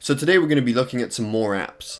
So today we're going to be looking at some more apps.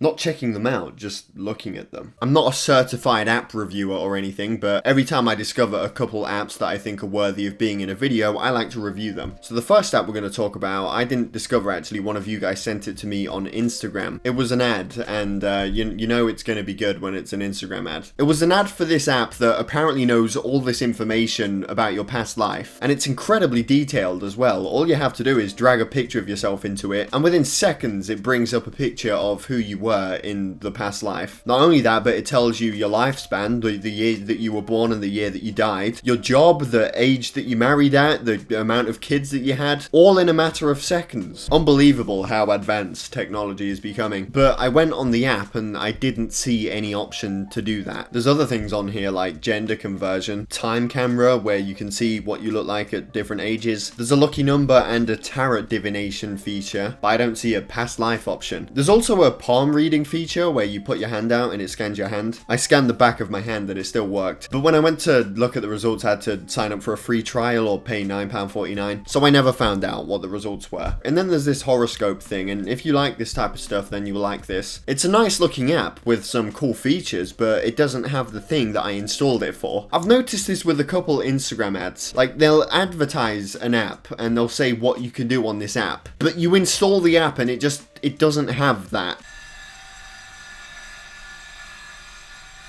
Not checking them out, just looking at them. I'm not a certified app reviewer or anything, but every time I discover a couple apps that I think are worthy of being in a video, I like to review them. So the first app we're going to talk about, I didn't discover actually, one of you guys sent it to me on Instagram. It was an ad, and you know it's going to be good when it's an Instagram ad. It was an ad for this app that apparently knows all this information about your past life, and it's incredibly detailed as well. All you have to do is drag a picture of yourself into it, and within seconds it brings up a picture of who you were in the past life. Not only that, but it tells you your lifespan, the year that you were born and the year that you died, your job, the age that you married at, the amount of kids that you had, all in a matter of seconds. Unbelievable how advanced technology is becoming. But I went on the app and I didn't see any option to do that. There's other things on here like gender conversion, time camera where you can see what you look like at different ages. There's a lucky number and a tarot divination feature, but I don't see a past life option. There's also a palm reading feature where you put your hand out and it scans your hand. I scanned the back of my hand and it still worked. But when I went to look at the results, I had to sign up for a free trial or pay £9.49. So I never found out what the results were. And then there's this horoscope thing, and if you like this type of stuff, then you will like this. It's a nice looking app with some cool features, but it doesn't have the thing that I installed it for. I've noticed this with a couple Instagram ads. Like, they'll advertise an app and they'll say what you can do on this app, but you install the app and it doesn't have that.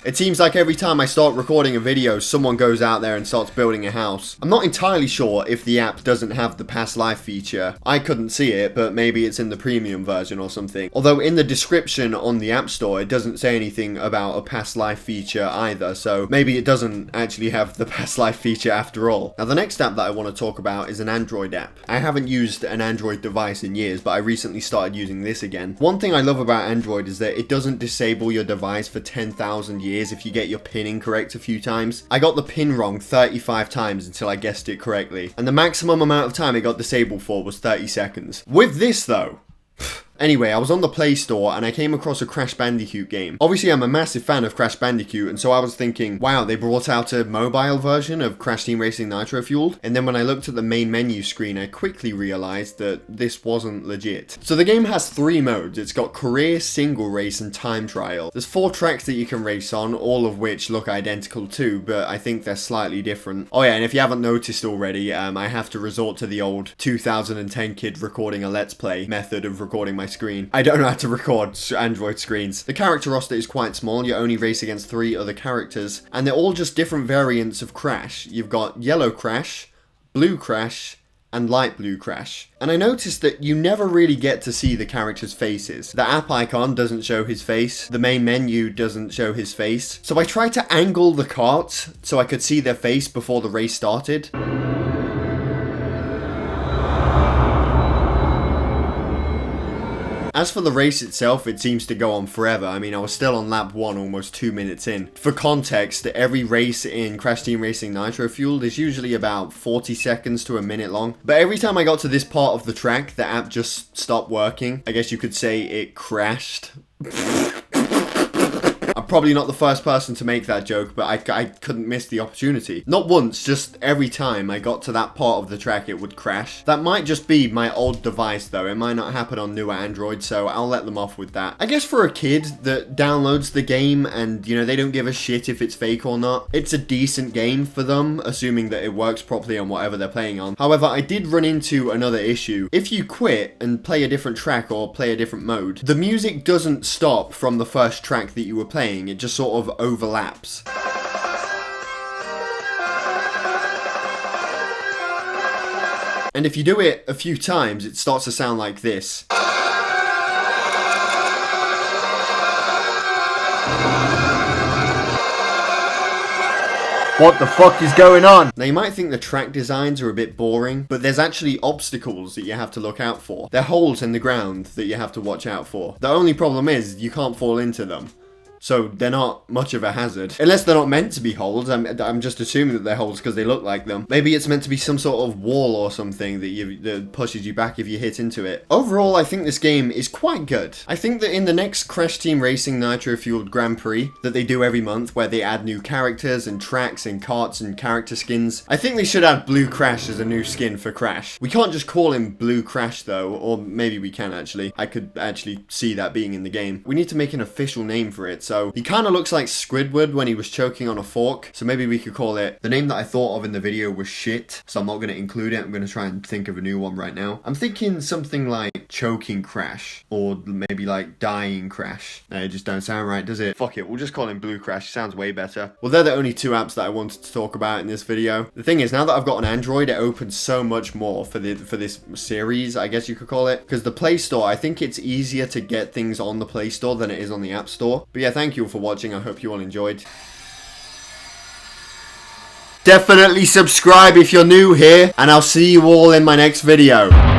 It seems like every time I start recording a video, someone goes out there and starts building a house. I'm not entirely sure if the app doesn't have the past life feature. I couldn't see it, but maybe it's in the premium version or something. Although in the description on the App Store, it doesn't say anything about a past life feature either, so maybe it doesn't actually have the past life feature after all. Now the next app that I want to talk about is an Android app. I haven't used an Android device in years, but I recently started using this again. One thing I love about Android is that it doesn't disable your device for 10,000 years if you get your pin incorrect a few times. I got the pin wrong 35 times until I guessed it correctly, and the maximum amount of time it got disabled for was 30 seconds. With this though, anyway, I was on the Play Store and I came across a Crash Bandicoot game. Obviously, I'm a massive fan of Crash Bandicoot, and so I was thinking, wow, they brought out a mobile version of Crash Team Racing Nitro Fueled. And then when I looked at the main menu screen, I quickly realized that this wasn't legit. So the game has 3 modes. It's got career, single race, and time trial. There's 4 tracks that you can race on, all of which look identical too, but I think they're slightly different. Oh yeah, and if you haven't noticed already, I have to resort to the old 2010 kid recording a Let's Play method of recording my screen. I don't know how to record Android screens. The character roster is quite small. You only race against 3 other characters, and they're all just different variants of Crash. You've got yellow Crash, blue Crash, and light blue Crash. And I noticed that you never really get to see the characters' faces. The app icon doesn't show his face. The main menu doesn't show his face. So I tried to angle the cart so I could see their face before the race started. As for the race itself, it seems to go on forever. I mean, I was still on lap 1 almost 2 minutes in. For context, every race in Crash Team Racing Nitro Fueled is usually about 40 seconds to a minute long. But every time I got to this part of the track, the app just stopped working. I guess you could say it crashed. I'm probably not the first person to make that joke, but I couldn't miss the opportunity. Not once, just every time I got to that part of the track, it would crash. That might just be my old device though. It might not happen on newer Android, so I'll let them off with that. I guess for a kid that downloads the game and, you know, they don't give a shit if it's fake or not, it's a decent game for them, assuming that it works properly on whatever they're playing on. However, I did run into another issue. If you quit and play a different track or play a different mode, the music doesn't stop from the first track that you were playing. It just sort of overlaps. And if you do it a few times, it starts to sound like this. What the fuck is going on? Now you might think the track designs are a bit boring, but there's actually obstacles that you have to look out for. They're holes in the ground that you have to watch out for. The only problem is you can't fall into them. so they're not much of a hazard. Unless they're not meant to be holes. I'm just assuming that they're holes because they look like them. Maybe it's meant to be some sort of wall or something that pushes you back if you hit into it. Overall, I think this game is quite good. I think that in the next Crash Team Racing Nitro Fueled Grand Prix that they do every month, where they add new characters and tracks and karts and character skins, I think they should add Blue Crash as a new skin for Crash. We can't just call him Blue Crash though, or maybe we can actually. I could actually see that being in the game. We need to make an official name for it, so he kind of looks like Squidward when he was choking on a fork, so maybe we could call it, the name that I thought of in the video was shit, so I'm not going to include it. I'm going to try and think of a new one right now. I'm thinking something like Choking Crash, or maybe like Dying Crash. It just don't sound right, does it? Fuck it, we'll just call him Blue Crash. Sounds way better. Well, they're the only two apps that I wanted to talk about in this video. The thing is, now that I've got an Android, it opens so much more for this series, I guess you could call it, because the Play Store, I think it's easier to get things on the Play Store than it is on the App Store. But yeah, thank you all for watching. I hope you all enjoyed. Definitely subscribe if you're new here, and I'll see you all in my next video.